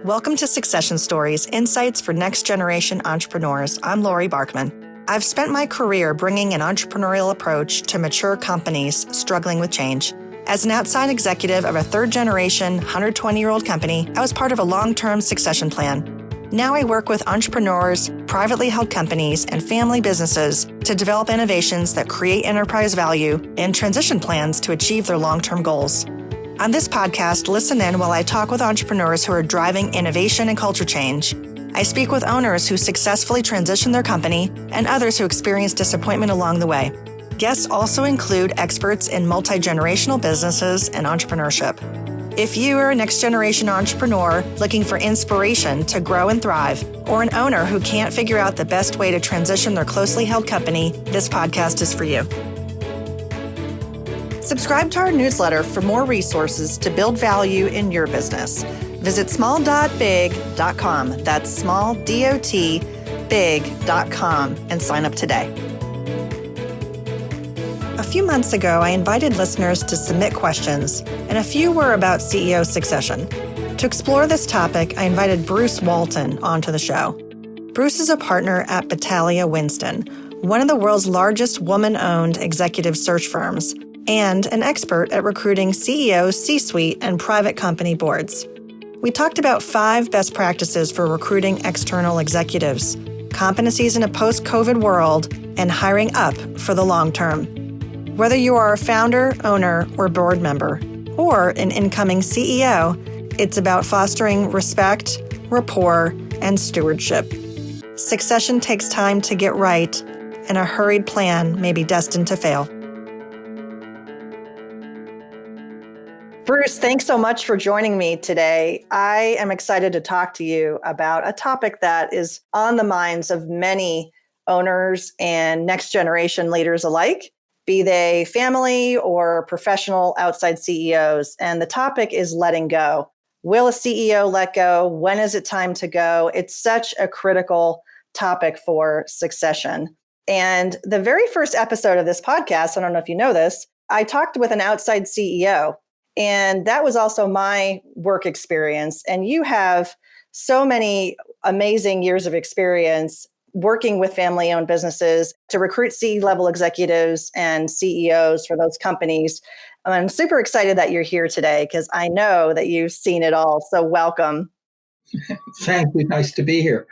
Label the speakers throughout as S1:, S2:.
S1: Welcome to Succession Stories, Insights for Next Generation Entrepreneurs. I'm Laurie Barkman. I've spent my career bringing an entrepreneurial approach to mature companies struggling with change. As an outside executive of a third-generation, 120-year-old company, I was part of a long-term succession plan. Now I work with entrepreneurs, privately held companies, and family businesses to develop innovations that create enterprise value and transition plans to achieve their long-term goals. On this podcast, listen in while I talk with entrepreneurs who are driving innovation and culture change. I speak with owners who successfully transition their company and others who experience disappointment along the way. Guests also include experts in multi-generational businesses and entrepreneurship. If you are a next-generation entrepreneur looking for inspiration to grow and thrive, or an owner who can't figure out the best way to transition their closely held company, this podcast is for you. Subscribe to our newsletter for more resources to build value in your business. Visit small.big.com. That's small.big.com and sign up today. A few months ago, I invited listeners to submit questions, and a few were about CEO succession. To explore this topic, I invited Bruce Walton onto the show. Bruce is a partner at Battalia Winston, one of the world's largest woman-owned executive search firms, and an expert at recruiting CEOs, C-suite, and private company boards. We talked about 5 best practices for recruiting external executives, competencies in a post-COVID world, and hiring up for the long term. Whether you are a founder, owner, or board member, or an incoming CEO, it's about fostering respect, rapport, and stewardship. Succession takes time to get right, and a hurried plan may be destined to fail. Bruce, thanks so much for joining me today. I am excited to talk to you about a topic that is on the minds of many owners and next generation leaders alike, be they family or professional outside CEOs. And the topic is letting go. Will a CEO let go? When is it time to go? It's such a critical topic for succession. And the very first episode of this podcast, I don't know if you know this, I talked with an outside CEO. And that was also my work experience. And you have so many amazing years of experience working with family-owned businesses to recruit C-level executives and CEOs for those companies. I'm super excited that you're here today because I know that you've seen it all. So welcome.
S2: Thank you. Nice to be here.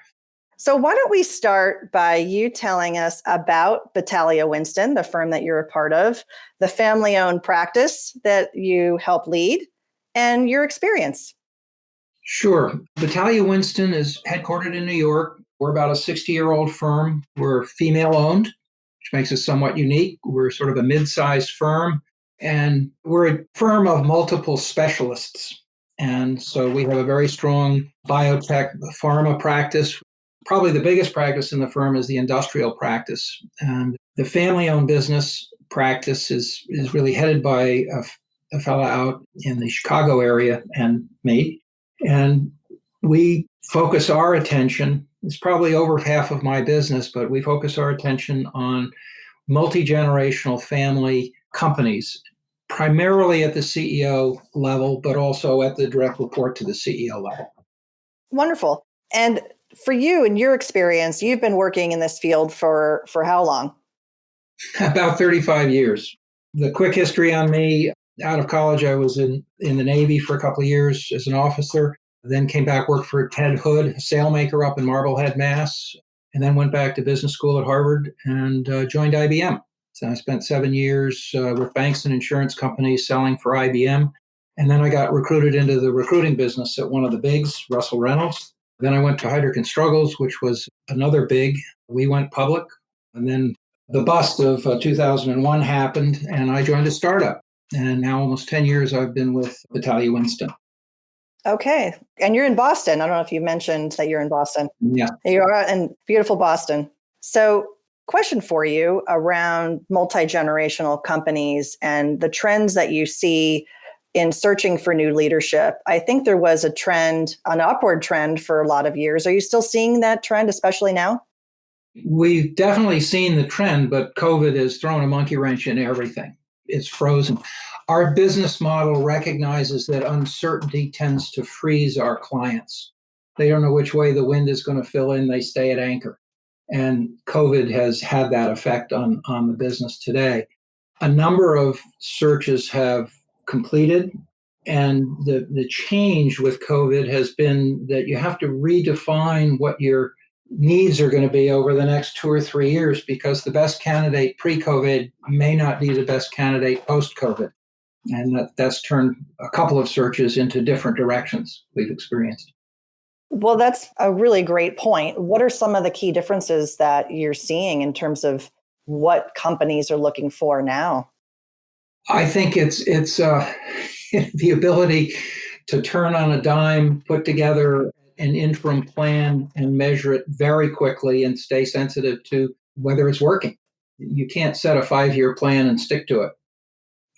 S1: So why don't we start by you telling us about Battalia Winston, the firm that you're a part of, the family-owned practice that you help lead, and your experience.
S2: Sure. Battalia Winston is headquartered in New York. We're about a 60-year-old firm. We're female-owned, which makes us somewhat unique. We're sort of a mid-sized firm, and we're a firm of multiple specialists. And so we have a very strong biotech pharma practice. Probably the biggest practice in the firm is the industrial practice. And the family-owned business practice is really headed by a fellow out in the Chicago area and me. And we focus our attention, it's probably over half of my business, but we focus our attention on multi-generational family companies, primarily at the CEO level, but also at the direct report to the CEO level.
S1: Wonderful. And for you and your experience, you've been working in this field for how long?
S2: About 35 years. The quick history on me, out of college, I was in the Navy for a couple of years as an officer, then came back, worked for Ted Hood, a sailmaker up in Marblehead, Mass., and then went back to business school at Harvard and joined IBM. So I spent 7 years with banks and insurance companies selling for IBM. And then I got recruited into the recruiting business at one of the bigs, Russell Reynolds. Then I went to Heidrick & Struggles, which was another big. We went public. And then the bust of 2001 happened, and I joined a startup. And now almost 10 years I've been with Battalia Winston.
S1: Okay. And you're in Boston. I don't know if you mentioned that you're in Boston.
S2: Yeah.
S1: You are in beautiful Boston. So question for you around multi-generational companies and the trends that you see in searching for new leadership. I think there was a trend, an upward trend for a lot of years. Are you still seeing that trend, especially now?
S2: We've definitely seen the trend, but COVID has thrown a monkey wrench in everything. It's frozen. Our business model recognizes that uncertainty tends to freeze our clients. They don't know which way the wind is going to fill in. They stay at anchor. And COVID has had that effect on the business today. A number of searches have completed. And the change with COVID has been that you have to redefine what your needs are going to be over the next 2 or 3 years, because the best candidate pre-COVID may not be the best candidate post-COVID. And that's turned a couple of searches into different directions we've experienced.
S1: Well, that's a really great point. What are some of the key differences that you're seeing in terms of what companies are looking for now?
S2: I think it's the ability to turn on a dime, put together an interim plan and measure it very quickly and stay sensitive to whether it's working. You can't set a 5-year plan and stick to it.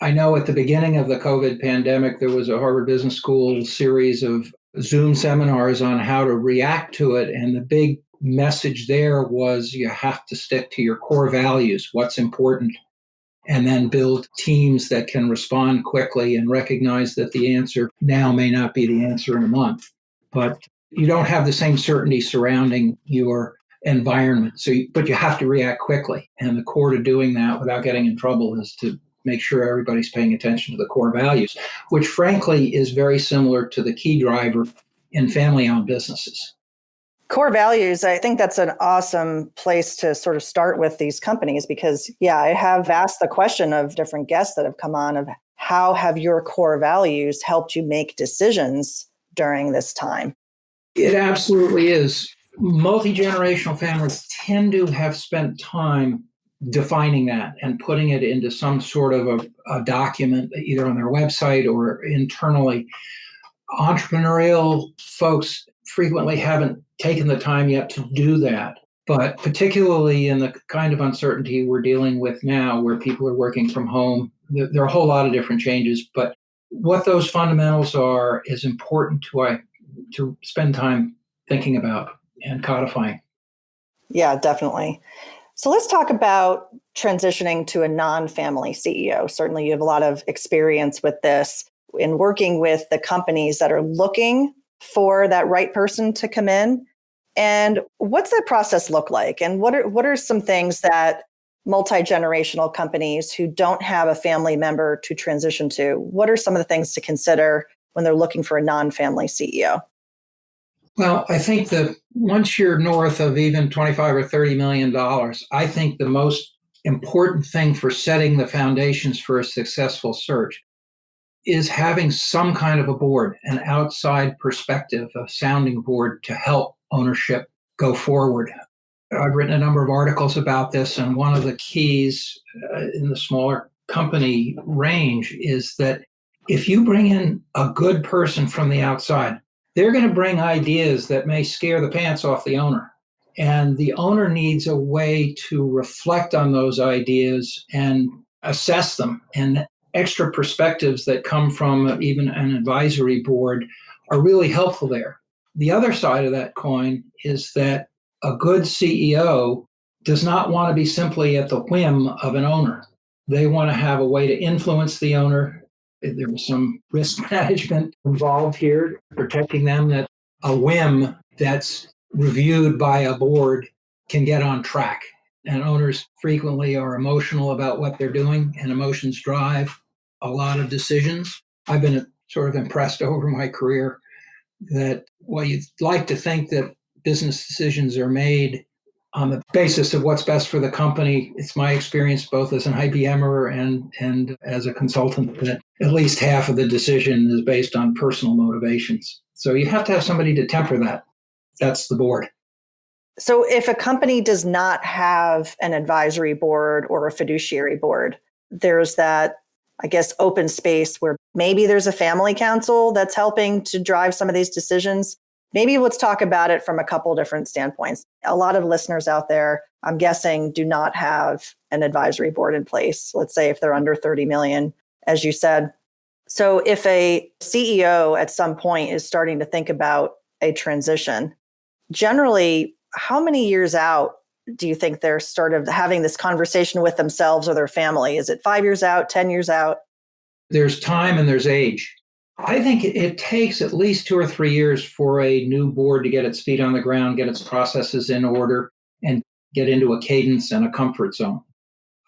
S2: I know at the beginning of the COVID pandemic, there was a Harvard Business School series of Zoom seminars on how to react to it. And the big message there was you have to stick to your core values, what's important, and then build teams that can respond quickly and recognize that the answer now may not be the answer in a month. But you don't have the same certainty surrounding your environment. But you have to react quickly. And the core to doing that without getting in trouble is to make sure everybody's paying attention to the core values, which frankly is very similar to the key driver in family-owned businesses.
S1: Core values, I think that's an awesome place to sort of start with these companies because, I have asked the question of different guests that have come on of how have your core values helped you make decisions during this time?
S2: It absolutely is. Multi-generational families tend to have spent time defining that and putting it into some sort of a document, either on their website or internally. Entrepreneurial folks frequently haven't taken the time yet to do that. But particularly in the kind of uncertainty we're dealing with now, where people are working from home, there are a whole lot of different changes. But what those fundamentals are is important to spend time thinking about and codifying.
S1: Yeah, definitely. So let's talk about transitioning to a non-family CEO. Certainly, you have a lot of experience with this in working with the companies that are looking for that right person to come in. And what's that process look like? And what are some things that multi-generational companies who don't have a family member to transition to, what are some of the things to consider when they're looking for a non-family CEO?
S2: Well, I think that once you're north of even $25 or $30 million, I think the most important thing for setting the foundations for a successful search is having some kind of a board, an outside perspective, a sounding board to help ownership go forward. I've written a number of articles about this, and one of the keys in the smaller company range is that if you bring in a good person from the outside, they're going to bring ideas that may scare the pants off the owner. And the owner needs a way to reflect on those ideas and assess them. And extra perspectives that come from even an advisory board are really helpful there. The other side of that coin is that a good CEO does not want to be simply at the whim of an owner. They want to have a way to influence the owner. There was some risk management involved here, protecting them that a whim that's reviewed by a board can get on track. And owners frequently are emotional about what they're doing, and emotions drive a lot of decisions. I've been sort of impressed over my career that while you'd like to think that business decisions are made on the basis of what's best for the company, it's my experience both as an IBMer and as a consultant that at least half of the decision is based on personal motivations. So you have to have somebody to temper that. That's the board.
S1: So if a company does not have an advisory board or a fiduciary board, there's that, I guess, open space where maybe there's a family council that's helping to drive some of these decisions. Maybe let's talk about it from a couple different standpoints. A lot of listeners out there, I'm guessing, do not have an advisory board in place. Let's say if they're under 30 million, as you said. So if a CEO at some point is starting to think about a transition, generally, how many years out do you think they're sort of having this conversation with themselves or their family? Is it 5 years out, 10 years out?
S2: There's time and there's age. I think it takes at least 2 or 3 years for a new board to get its feet on the ground, get its processes in order, and get into a cadence and a comfort zone.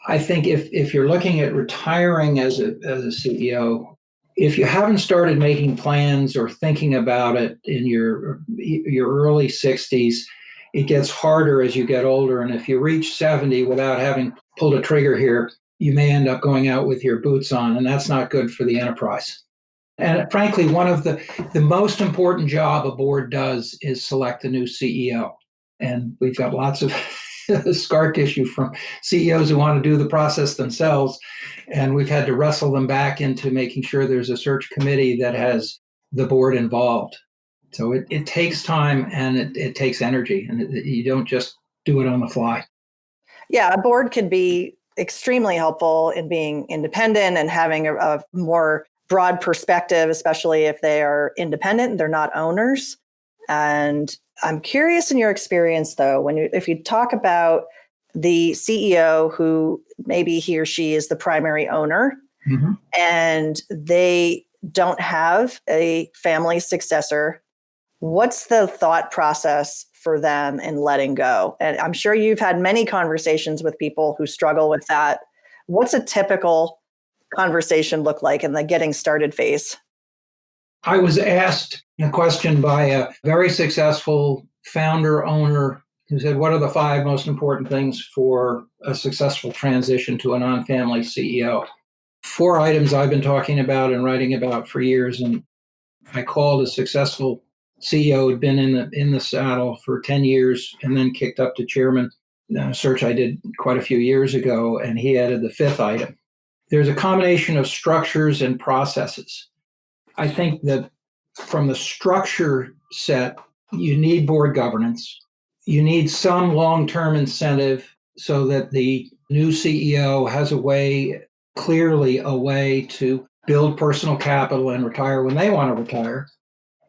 S2: I think if you're looking at retiring as a CEO, if you haven't started making plans or thinking about it in your early 60s, it gets harder as you get older. And if you reach 70 without having pulled a trigger here, you may end up going out with your boots on, and that's not good for the enterprise. And frankly, one of the most important job a board does is select a new CEO. And we've got lots of scar tissue from CEOs who want to do the process themselves. And we've had to wrestle them back into making sure there's a search committee that has the board involved. So it takes time and it takes energy, and you don't just do it on the fly.
S1: Yeah, a board can be extremely helpful in being independent and having a more broad perspective, especially if they are independent, they're not owners. And I'm curious in your experience, though, if you talk about the CEO who maybe he or she is the primary owner, mm-hmm. and they don't have a family successor, what's the thought process for them in letting go? And I'm sure you've had many conversations with people who struggle with that. What's a typical conversation look like in the getting started phase?
S2: I was asked a question by a very successful founder owner who said, what are the 5 most important things for a successful transition to a non-family CEO? 4 items I've been talking about and writing about for years. And I called a successful CEO who'd been in the saddle for 10 years and then kicked up to chairman, a search I did quite a few years ago. And he added the 5th item. There's a combination of structures and processes. I think that from the structure set, you need board governance. You need some long-term incentive so that the new CEO has clearly a way to build personal capital and retire when they want to retire.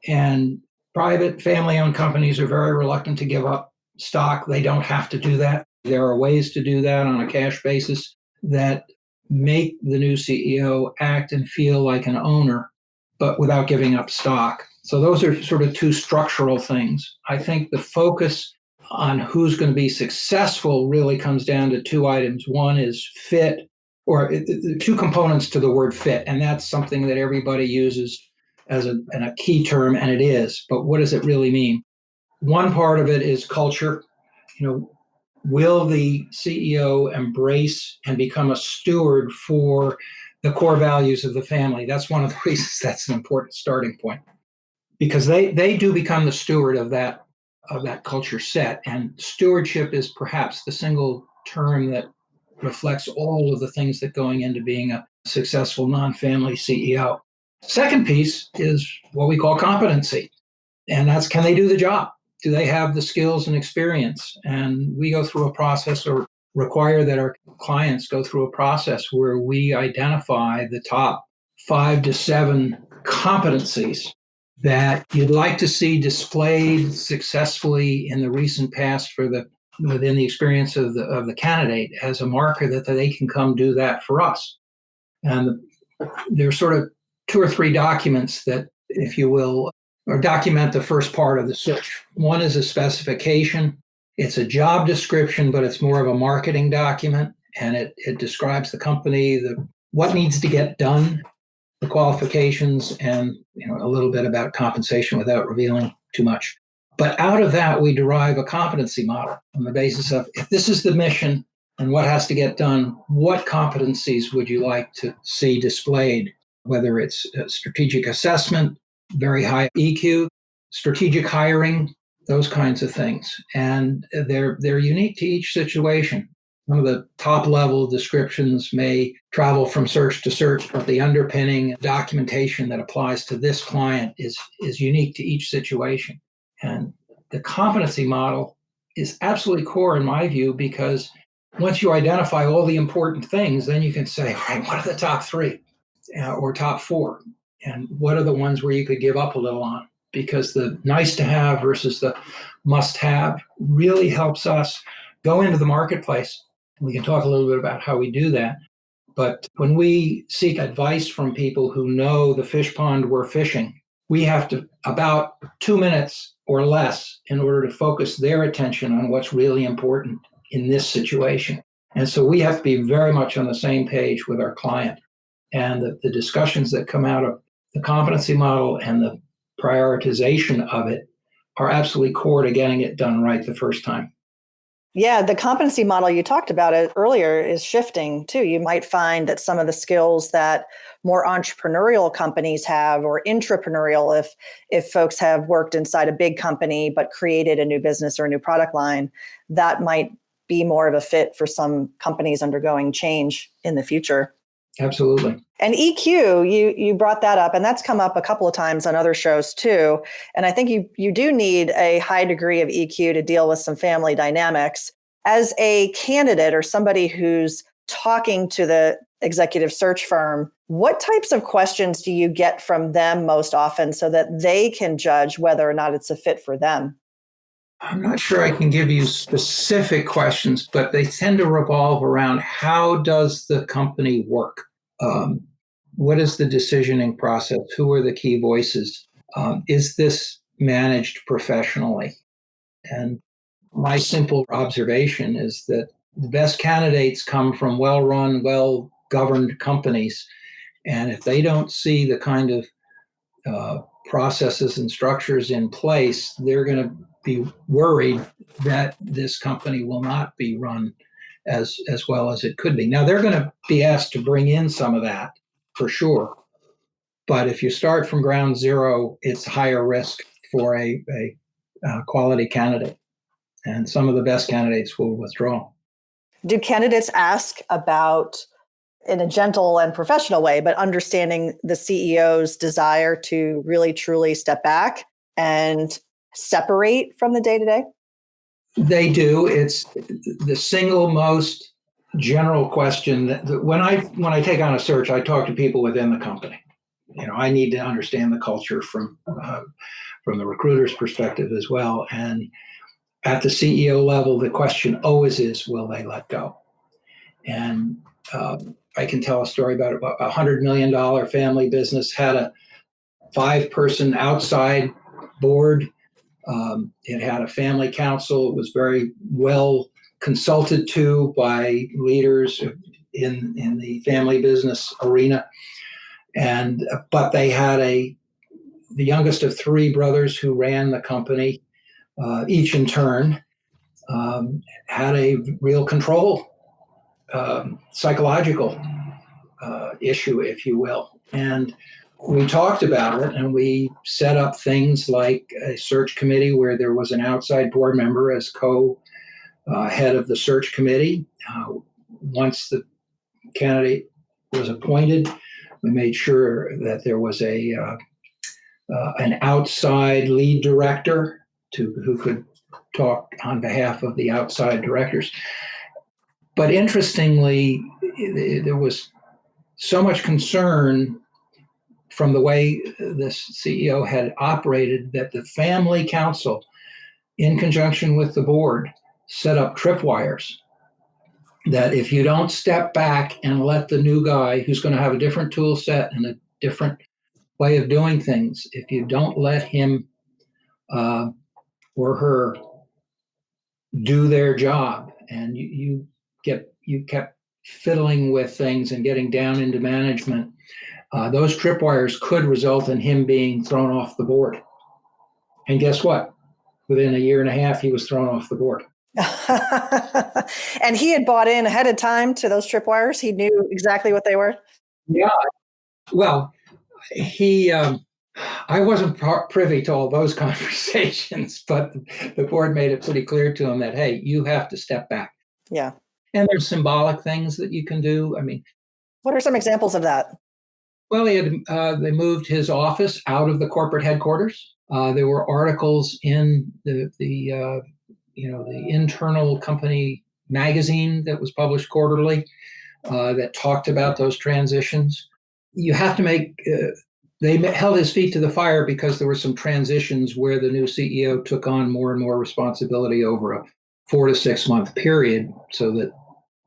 S2: And private family-owned companies are very reluctant to give up stock. They don't have to do that. There are ways to do that on a cash basis that make the new CEO act and feel like an owner, but without giving up stock. So those are sort of 2 structural things. I think the focus on who's going to be successful really comes down to 2 items. One is fit, or 2 components to the word fit, and that's something that everybody uses as a key term, and it is. But what does it really mean? One part of it is culture. Will the CEO embrace and become a steward for the core values of the family? That's one of the reasons that's an important starting point, because they do become the steward of that culture set. And stewardship is perhaps the single term that reflects all of the things that going into being a successful non-family CEO. Second piece is what we call competency. And that's, can they do the job? Do they have the skills and experience? And we go through a process, or require that our clients go through a process where we identify the top 5 to 7 competencies that you'd like to see displayed successfully in the recent past within the experience of the candidate, as a marker that they can come do that for us. And there's sort of 2 or 3 documents that, if you will, or document the first part of the search. One is a specification. It's a job description, but it's more of a marketing document, and it describes the company, what needs to get done, the qualifications, and a little bit about compensation without revealing too much. But out of that, we derive a competency model on the basis of, if this is the mission and what has to get done, what competencies would you like to see displayed, whether it's strategic assessment, very high EQ, strategic hiring, those kinds of things. And they're unique to each situation. Some of the top level descriptions may travel from search to search, but the underpinning documentation that applies to this client is unique to each situation. And the competency model is absolutely core in my view, because once you identify all the important things, then you can say, all right, what are the top 3 or top 4? And what are the ones where you could give up a little on? Because the nice to have versus the must have really helps us go into the marketplace. We can talk a little bit about how we do that. But when we seek advice from people who know the fish pond we're fishing, we have to about 2 minutes or less in order to focus their attention on what's really important in this situation. And so we have to be very much on the same page with our client. And the discussions that come out of the competency model and the prioritization of it are absolutely core to getting it done right the first time.
S1: Yeah, the competency model you talked about it earlier is shifting too. You might find that some of the skills that more entrepreneurial companies have, or intrapreneurial, if folks have worked inside a big company but created a new business or a new product line, that might be more of a fit for some companies undergoing change in the future.
S2: Absolutely.
S1: And EQ, you brought that up, and that's come up a couple of times on other shows too. And I think you do need a high degree of EQ to deal with some family dynamics. As a candidate or somebody who's talking to the executive search firm, what types of questions do you get from them most often so that they can judge whether or not it's a fit for them?
S2: I'm not sure I can give you specific questions, but they tend to revolve around how does the company work? What is the decisioning process? Who are the key voices? Is this managed professionally? And my simple observation is that the best candidates come from well-run, well-governed companies. And if they don't see the kind of processes and structures in place, they're going to be worried that this company will not be run as well as it could be. Now, they're going to be asked to bring in some of that for sure. But if you start from ground zero, it's higher risk for a quality candidate. And some of the best candidates will withdraw.
S1: Do candidates ask about, in a gentle and professional way, but understanding the CEO's desire to really truly step back and separate from the day-to-day?
S2: They do. It's the single most general question that when I take on a search, I talk to people within the company. I need to understand the culture from the recruiter's perspective as well. And at the CEO level, the question always is, will they let go? And I can tell a story about a $100 million family business had a 5-person outside board. It had a family council. It was very well consulted to by leaders in the family business arena. But they had the youngest of 3 brothers who ran the company, each in turn, had a real control, psychological issue, if you will. And we talked about it, and we set up things like a search committee where there was an outside board member as co-head of the search committee. Once the candidate was appointed, we made sure that there was an outside lead director who could talk on behalf of the outside directors. But interestingly, there was so much concern from the way this CEO had operated that the family council, in conjunction with the board, set up tripwires that if you don't step back and let the new guy, who's going to have a different tool set and a different way of doing things, if you don't let him or her do their job, and you kept fiddling with things and getting down into management, those tripwires could result in him being thrown off the board. And guess what? Within a year and a half, he was thrown off the board.
S1: And he had bought in ahead of time to those tripwires. He knew exactly what they were.
S2: Yeah. Well, I wasn't privy to all those conversations, but the board made it pretty clear to him that, hey, you have to step back.
S1: Yeah.
S2: And there's symbolic things that you can do. I mean,
S1: what are some examples of that?
S2: Well, they moved his office out of the corporate headquarters. There were articles in the internal company magazine that was published quarterly that talked about those transitions. You have to make. They held his feet to the fire because there were some transitions where the new CEO took on more and more responsibility over a 4 to 6 month period, so that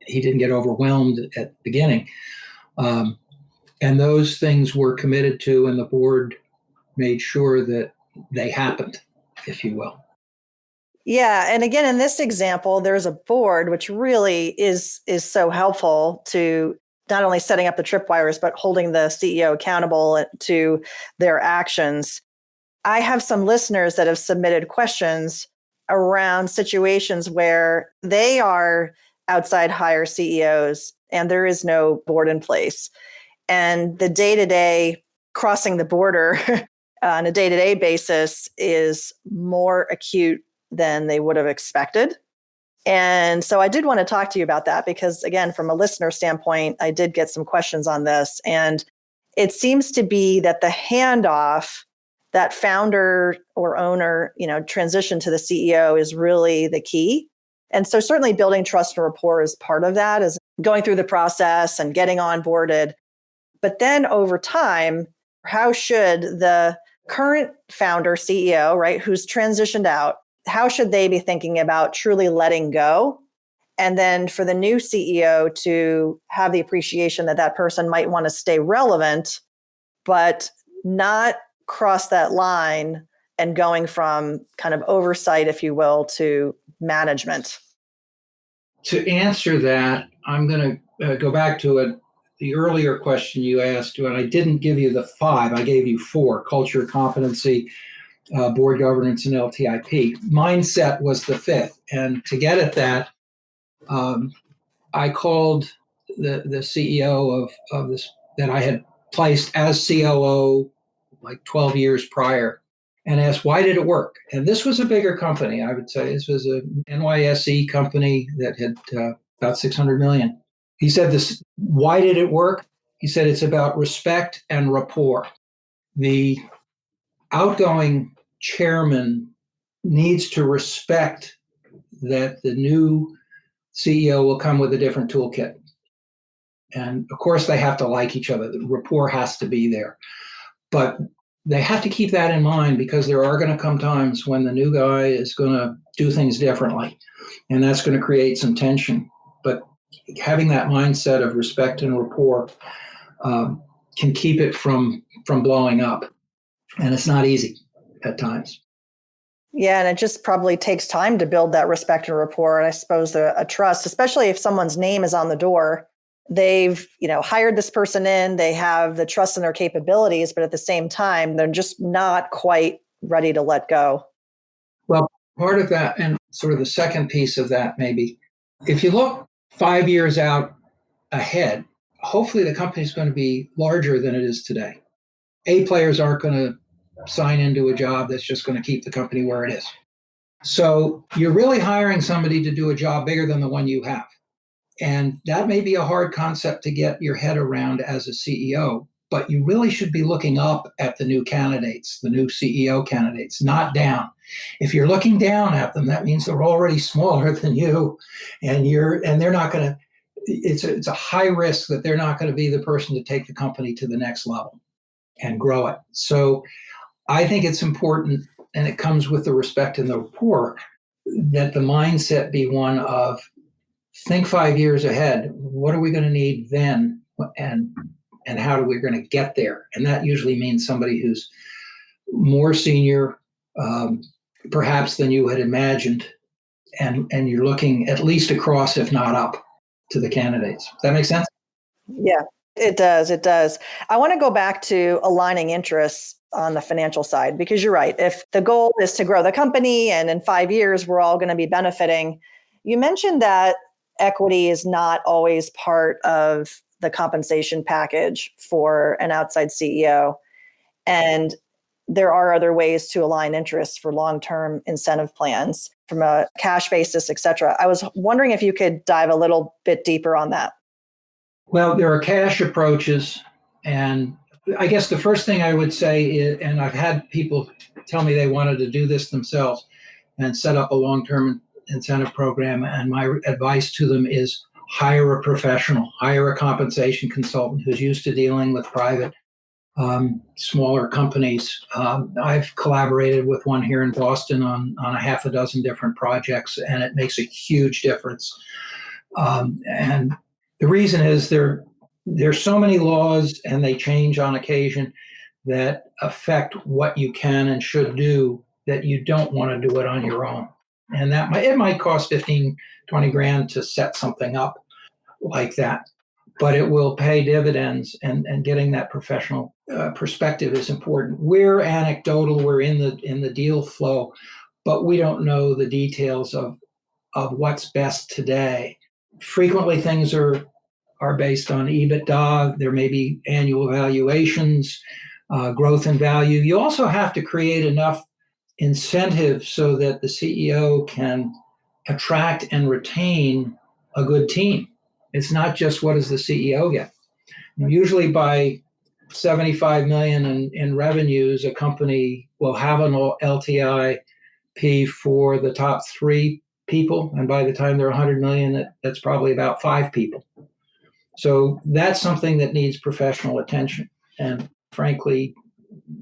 S2: he didn't get overwhelmed at the beginning. And those things were committed to, and the board made sure that they happened, if you will.
S1: Yeah. And again, in this example, there's a board, which really is so helpful to not only setting up the tripwires, but holding the CEO accountable to their actions. I have some listeners that have submitted questions around situations where they are outside hire CEOs and there is no board in place. And the day-to-day crossing the border on a day-to-day basis is more acute than they would have expected. And so I did want to talk to you about that because, again, from a listener standpoint, I did get some questions on this. And it seems to be that the handoff, that founder or owner, transition to the CEO is really the key. And so certainly building trust and rapport is part of that, is going through the process and getting onboarded. But then over time, how should the current founder, CEO, right, who's transitioned out, how should they be thinking about truly letting go? And then for the new CEO to have the appreciation that that person might want to stay relevant, but not cross that line and going from kind of oversight, if you will, to management.
S2: To answer that, I'm going to go back to the earlier question you asked, and I didn't give you the 5, I gave you 4: culture, competency, board governance, and LTIP. Mindset was the 5th. And to get at that, I called the CEO of this that I had placed as COO like 12 years prior and asked, why did it work? And this was a bigger company, I would say. This was a NYSE company that had about 600 million. He said, why did it work? He said, it's about respect and rapport. The outgoing chairman needs to respect that the new CEO will come with a different toolkit. And of course, they have to like each other. The rapport has to be there. But they have to keep that in mind because there are going to come times when the new guy is going to do things differently. And that's going to create some tension. But having that mindset of respect and rapport can keep it from blowing up. And it's not easy at times.
S1: Yeah, and it just probably takes time to build that respect and rapport. And I suppose a trust, especially if someone's name is on the door. They've, hired this person in, they have the trust in their capabilities, but at the same time, they're just not quite ready to let go.
S2: Well, part of that, and sort of the second piece of that, maybe, if you look 5 years out ahead, hopefully the company's going to be larger than it is today. A players aren't going to sign into a job that's just going to keep the company where it is. So you're really hiring somebody to do a job bigger than the one you have. And that may be a hard concept to get your head around as a CEO, but you really should be looking up at the new candidates, the new CEO candidates, not down. If you're looking down at them, that means they're already smaller than you, and they're not going to. It's a high risk that they're not going to be the person to take the company to the next level and grow it. So I think it's important, and it comes with the respect and the rapport, that the mindset be one of, think 5 years ahead. What are we going to need then? And how are we going to get there? And that usually means somebody who's more senior, perhaps than you had imagined. And you're looking at least across, if not up, to the candidates. Does that make sense?
S1: Yeah, it does. It does. I want to go back to aligning interests on the financial side, because you're right. If the goal is to grow the company and in 5 years, we're all going to be benefiting. You mentioned that equity is not always part of the compensation package for an outside CEO. And there are other ways to align interests for long-term incentive plans from a cash basis, et cetera. I was wondering if you could dive a little bit deeper on that.
S2: Well, there are cash approaches. And I guess the first thing I would say is, and I've had people tell me they wanted to do this themselves and set up a long-term incentive program, and my advice to them is hire a professional, hire a compensation consultant who's used to dealing with private, smaller companies. I've collaborated with one here in Boston on a half a dozen different projects, and it makes a huge difference And the reason is there's so many laws and they change on occasion that affect what you can and should do that you don't want to do it on your own. And it might cost 15, 20 grand to set something up like that, but it will pay dividends, and getting that professional perspective is important. We're anecdotal, we're in the deal flow, but we don't know the details of what's best today. Frequently things are based on EBITDA. There may be annual valuations, growth in value. You also have to create enough incentive so that the CEO can attract and retain a good team. It's not just what does the CEO get. Usually by 75 million in revenues, a company will have an LTIP for the top 3 people. And by the time they're 100 million, that's probably about 5 people. So that's something that needs professional attention. And frankly,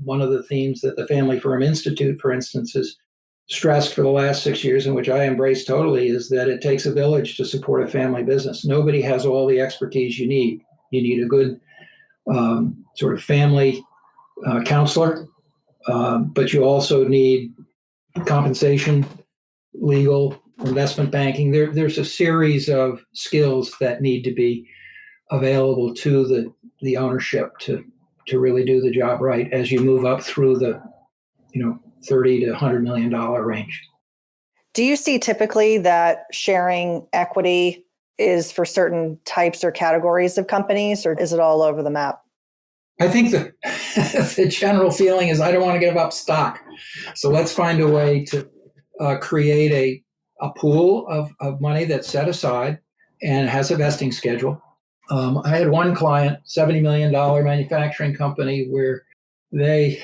S2: one of the themes that the Family Firm Institute, for instance, has stressed for the last 6 years, and which I embrace totally, is that it takes a village to support a family business. Nobody has all the expertise you need. You need a good sort of family counselor, but you also need compensation, legal, investment banking. There's a series of skills that need to be available to the ownership to really do the job right as you move up through the 30 to $100 million range.
S1: Do you see typically that sharing equity is for certain types or categories of companies, or is it all over the map?
S2: I think the general feeling is I don't want to give up stock. So let's find a way to create a pool of money that's set aside and has a vesting schedule. I had one client, $70 million manufacturing company, where the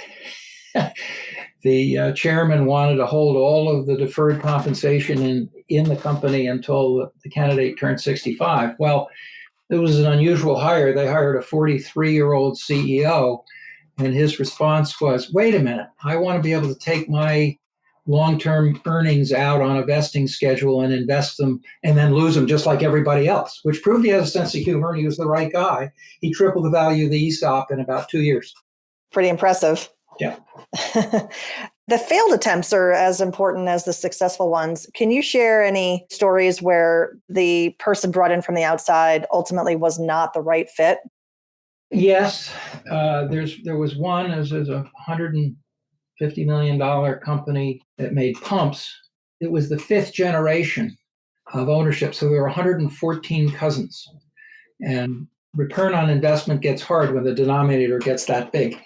S2: chairman wanted to hold all of the deferred compensation in the company until the candidate turned 65. Well, it was an unusual hire. They hired a 43-year-old CEO, and his response was, wait a minute, I want to be able to take my long-term earnings out on a vesting schedule and invest them and then lose them just like everybody else, which proved he has a sense of humor and he was the right guy. He tripled the value of the ESOP in about 2 years.
S1: Pretty impressive.
S2: Yeah.
S1: The failed attempts are as important as the successful ones. Can you share any stories where the person brought in from the outside ultimately was not the right fit?
S2: Yes. There was one, as a $150 million company that made pumps. It was the 5th generation of ownership. So there were 114 cousins. And return on investment gets hard when the denominator gets that big.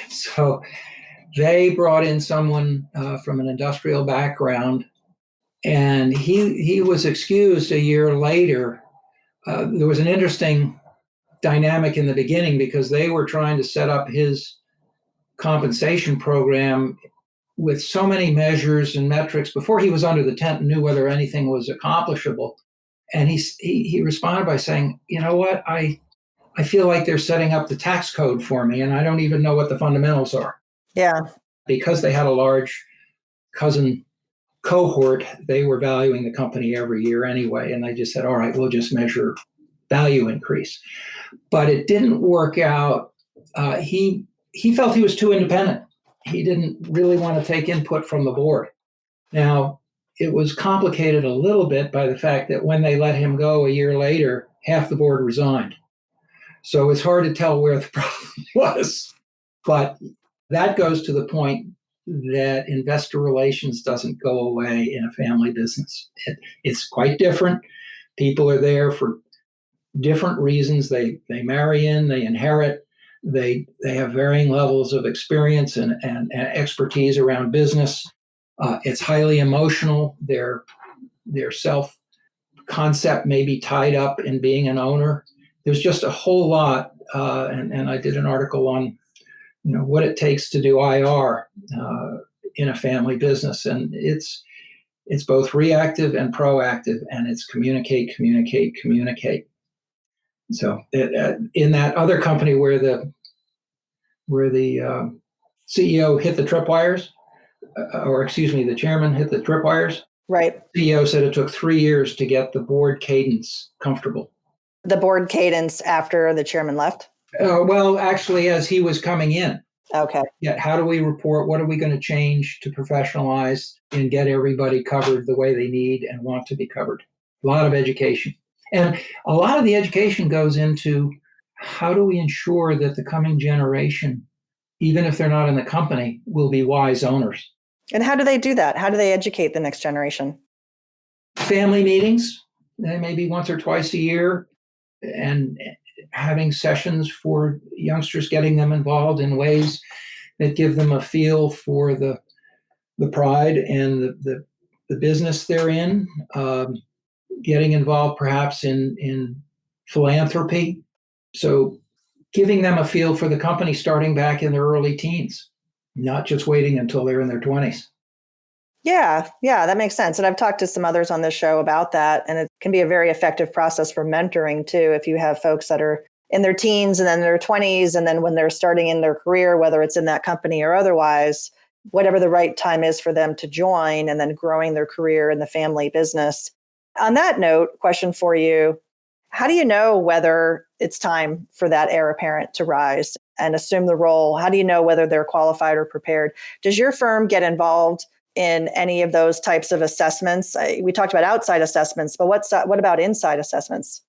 S2: So they brought in someone from an industrial background, and he was excused a year later. There was an interesting dynamic in the beginning because they were trying to set up his compensation program with so many measures and metrics before he was under the tent and knew whether anything was accomplishable. And he responded by saying, you know what, I feel like they're setting up the tax code for me, and I don't even know what the fundamentals are.
S1: Yeah.
S2: Because they had a large cousin cohort, they were valuing the company every year anyway. And they just said, all right, we'll just measure value increase. But it didn't work out. He felt he was too independent. He didn't really want to take input from the board. Now, it was complicated a little bit by the fact that when they let him go a year later, half the board resigned. So it's hard to tell where the problem was. But that goes to the point that investor relations doesn't go away in a family business. It's quite different. People are there for different reasons. They marry in, they inherit, they have varying levels of experience and expertise around business. It's highly emotional. Their self-concept may be tied up in being an owner. There's just a whole lot, and I did an article on what it takes to do IR in a family business. And it's both reactive and proactive, and it's communicate. So in that other company where the CEO hit the tripwires, the chairman hit the tripwires,
S1: Right.
S2: CEO said it took 3 years to get the board cadence comfortable.
S1: The board cadence after the chairman left?
S2: Well, actually, as he was coming in.
S1: Okay.
S2: Yeah, how do we report? What are we going to change to professionalize and get everybody covered the way they need and want to be covered? A lot of education. And a lot of the education goes into how do we ensure that the coming generation, even if they're not in the company, will be wise owners?
S1: And how do they do that? How do they educate the next generation?
S2: Family meetings, maybe once or twice a year, and having sessions for youngsters, getting them involved in ways that give them a feel for the pride and the business they're in, getting involved perhaps in philanthropy. So giving them a feel for the company starting back in their early teens, not just waiting until they're in their 20s.
S1: Yeah, that makes sense. And I've talked to some others on this show about that. And it can be a very effective process for mentoring too. If you have folks that are in their teens and then their 20s, and then when they're starting in their career, whether it's in that company or otherwise, whatever the right time is for them to join and then growing their career in the family business. On that note, question for you. How do you know whether it's time for that heir apparent to rise and assume the role? How do you know whether they're qualified or prepared? Does your firm get involved in any of those types of assessments? We talked about outside assessments, but what about inside assessments?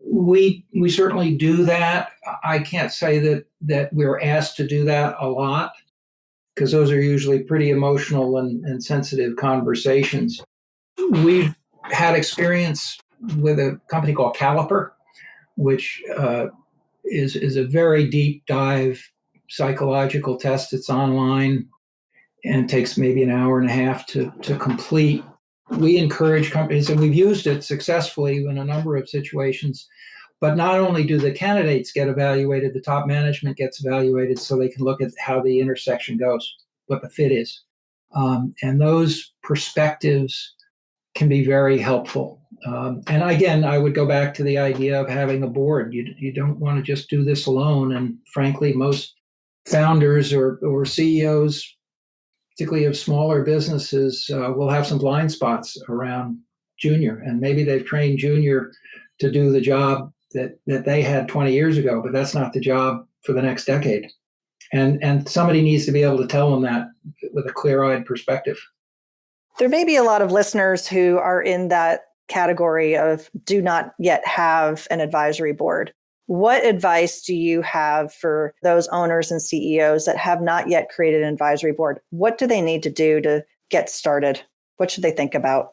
S2: We certainly do that. I can't say that we're asked to do that a lot because those are usually pretty emotional and sensitive conversations. We've had experience with a company called Caliper, which is a very deep dive psychological test. It's online and takes maybe an hour and a half to complete. We encourage companies, and we've used it successfully in a number of situations. But not only do the candidates get evaluated, the top management gets evaluated so they can look at how the intersection goes, what the fit is. And those perspectives can be very helpful. And again, I would go back to the idea of having a board. You don't want to just do this alone. And frankly, most founders or CEOs, particularly of smaller businesses, will have some blind spots around junior. And maybe they've trained junior to do the job that they had 20 years ago, but that's not the job for the next decade. And somebody needs to be able to tell them that with a clear-eyed perspective.
S1: There may be a lot of listeners who are in that category of do not yet have an advisory board. What advice do you have for those owners and CEOs that have not yet created an advisory board? What do they need to do to get started? What should they think about?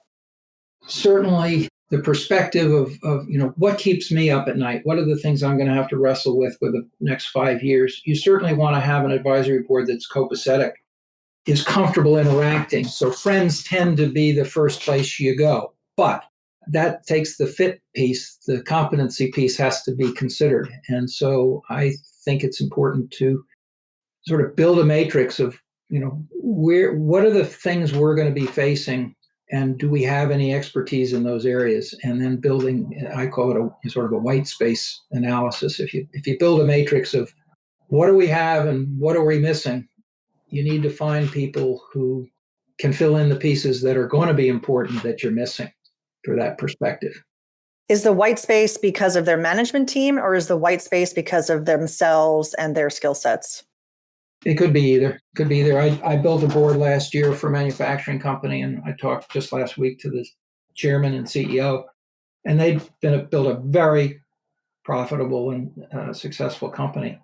S2: Certainly the perspective of what keeps me up at night? What are the things I'm going to have to wrestle with the next 5 years? You certainly want to have an advisory board that's copacetic, is comfortable interacting. So friends tend to be the first place you go. But that takes the fit piece, the competency piece has to be considered. And so I think it's important to sort of build a matrix of, what are the things we're going to be facing, and do we have any expertise in those areas? And then building, I call it a sort of a white space analysis. If you build a matrix of what do we have and what are we missing, you need to find people who can fill in the pieces that are going to be important that you're missing for that perspective.
S1: Is the white space because of their management team, or is the white space because of themselves and their skill sets?
S2: It could be either. I built a board last year for a manufacturing company, and I talked just last week to the chairman and CEO, and they'd built a very profitable and successful company.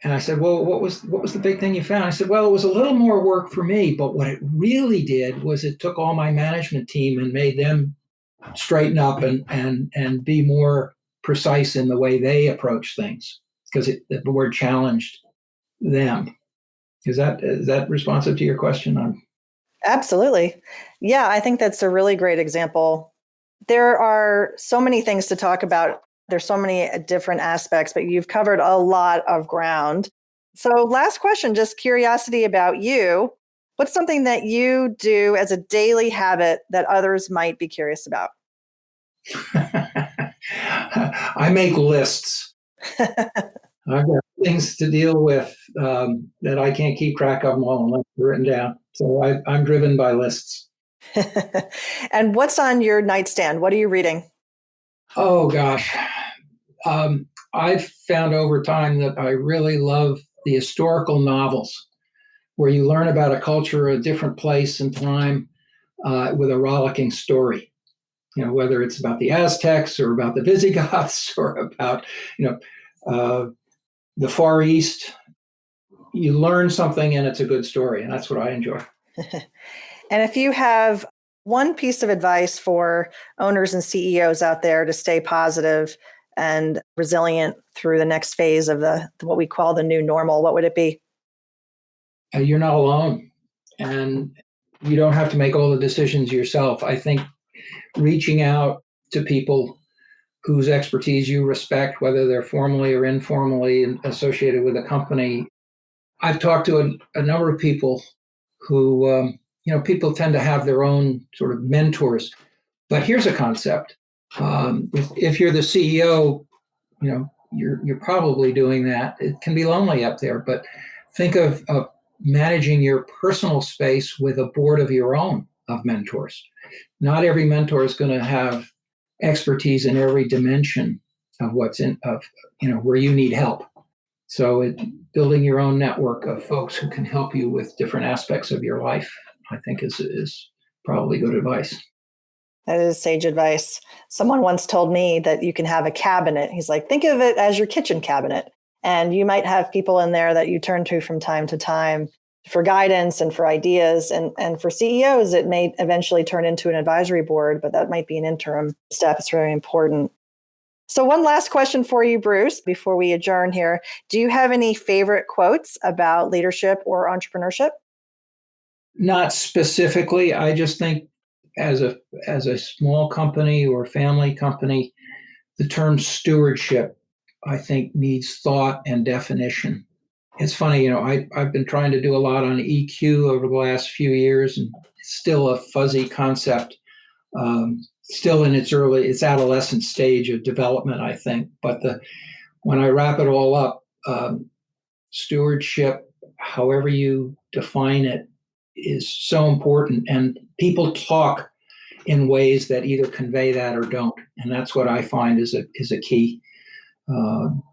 S2: And I said, well, what was the big thing you found? I said, well, it was a little more work for me, but what it really did was it took all my management team and made them straighten up and be more precise in the way they approach things, because the board challenged them. Is that responsive to your question?
S1: Absolutely. Yeah, I think that's a really great example. There are so many things to talk about. There's so many different aspects, but you've covered a lot of ground. So last question, just curiosity about you. What's something that you do as a daily habit that others might be curious about?
S2: I make lists. I've got things to deal with that I can't keep track of them all unless they're written down. So I'm driven by lists.
S1: And what's on your nightstand? What are you reading?
S2: Oh, gosh. I've found over time that I really love the historical novels where you learn about a culture, a different place and time with a rollicking story. Whether it's about the Aztecs or about the Visigoths or about, the Far East, you learn something and it's a good story. And that's what I enjoy.
S1: And if you have one piece of advice for owners and CEOs out there to stay positive and resilient through the next phase of what we call the new normal, what would it be?
S2: You're not alone. And you don't have to make all the decisions yourself. I think reaching out to people whose expertise you respect, whether they're formally or informally associated with a company. I've talked to a number of people who, people tend to have their own sort of mentors. But here's a concept. If you're the CEO, you're probably doing that. It can be lonely up there, but think of managing your personal space with a board of your own of mentors. Not every mentor is going to have expertise in every dimension of where you need help. So building your own network of folks who can help you with different aspects of your life, I think is probably good advice.
S1: That is sage advice. Someone once told me that you can have a cabinet. He's like, think of it as your kitchen cabinet. And you might have people in there that you turn to from time to time for guidance and for ideas. And for CEOs, it may eventually turn into an advisory board, but that might be an interim step. It's very important. So one last question for you, Bruce, before we adjourn here. Do you have any favorite quotes about leadership or entrepreneurship?
S2: Not specifically. I just think as a small company or family company, the term stewardship, I think, needs thought and definition. It's funny, I've been trying to do a lot on EQ over the last few years, and it's still a fuzzy concept, still in its adolescent stage of development, I think. But when I wrap it all up, stewardship, however you define it, is so important. And people talk in ways that either convey that or don't. And that's what I find is a key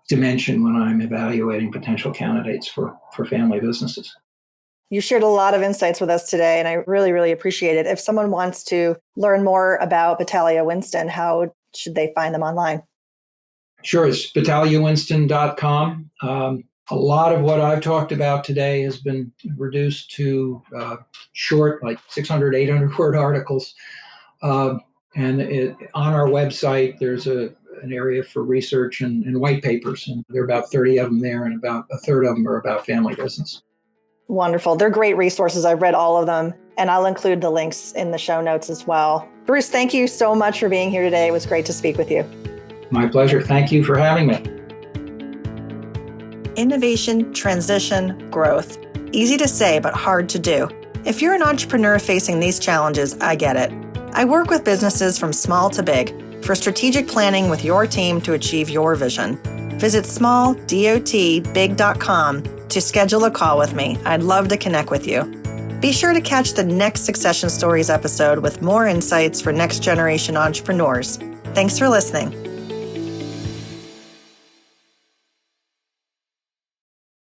S2: dimension when I'm evaluating potential candidates for family businesses.
S1: You shared a lot of insights with us today, and I really, really appreciate it. If someone wants to learn more about Battalia Winston, how should they find them online?
S2: Sure, it's battaliawinston.com. A lot of what I've talked about today has been reduced to short, like 600, 800 word articles. And on our website, there's an area for research and white papers. And there are about 30 of them there, and about a third of them are about family business.
S1: Wonderful. They're great resources. I've read all of them, and I'll include the links in the show notes as well. Bruce, thank you so much for being here today. It was great to speak with you.
S2: My pleasure. Thank you for having me.
S1: Innovation, transition, growth. Easy to say, but hard to do. If you're an entrepreneur facing these challenges, I get it. I work with businesses from small to big for strategic planning with your team to achieve your vision. Visit smalldotbig.com to schedule a call with me. I'd love to connect with you. Be sure to catch the next Succession Stories episode with more insights for next generation entrepreneurs. Thanks for listening.